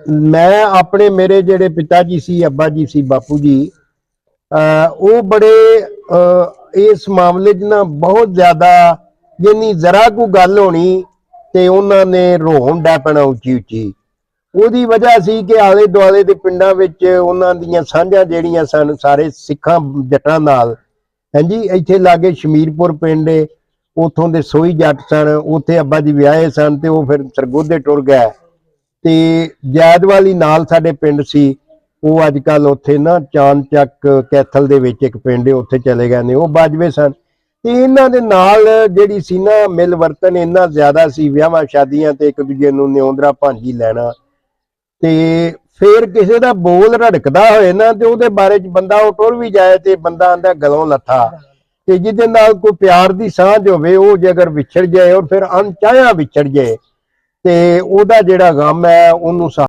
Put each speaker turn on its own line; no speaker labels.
मैं अपने मेरे जेडे पिता जी सी अब्बा जी सी बापू जी वो बड़े इस मामले च ना बहुत ज्यादा जिन्नी जरा को गल होनी ते उन्होंने रोन डै पैना उची उची। ਉਹਦੀ वजह सी कि आले दुआले ਦੇ ਪਿੰਡਾਂ ਵਿੱਚ ਉਹਨਾਂ ਦੀਆਂ ਸਾਂਝਾਂ ਜਿਹੜੀਆਂ ਸਨ ਸਾਰੇ ਸਿੱਖਾਂ ਜੱਟਾਂ ਨਾਲ। ਹਾਂਜੀ, ਇੱਥੇ ਲਾਗੇ ਸ਼ਮੀਰਪੁਰ ਪਿੰਡ ਉਥੋਂ ਦੇ ਸੋਈ ਜੱਟ ਸਨ, ਉੱਥੇ ਅੱਬਾ ਜੀ ਵਿਆਹੇ ਸਨ ਤੇ ਉਹ ਫਿਰ ਸਰਗੋਧੇ ਟੁਰ ਗਏ ਤੇ ਜੈਦਵਾਲੀ ਨਾਲ ਸਾਡੇ ਪਿੰਡ ਸੀ। ਉਹ ਅੱਜ ਕੱਲ ਉੱਥੇ ਨਾ ਚਾਂਦ ਚੱਕ ਕੈਥਲ ਦੇ ਵਿੱਚ ਇੱਕ ਪਿੰਡ ਹੈ, ਉੱਥੇ ਚਲੇ ਗਏ ਨੇ। ਉਹ ਬਾਜਵੇ ਸਨ ਤੇ ਇਹਨਾਂ ਦੇ ਨਾਲ ਜਿਹੜੀ ਸੀ ਨਾ ਮਿਲ ਵਰਤਨ ਇੰਨਾ ਜ਼ਿਆਦਾ ਸੀ, ਵਿਆਹਾਂ ਸ਼ਾਦੀਆਂ ਤੇ ਇੱਕ ਦੂਜੇ ਨੂੰ ਨਿਉਂਦਰਾ ਭਾਂਜੀ ਲੈਣਾ। ਤੇ फिर किसी का बोल रड़कदा होए ना ते उहदे बारे च बंदा वो टुर भी जाए तो बंदा आंदा गलों लथा। ते जिहदे नाल कोई प्यार दी सांझ होवे वो जे अगर विछड़ जाए और फिर अनचाहिया विछड़ जाए ते ओहदा जिहड़ा गम है उहनूं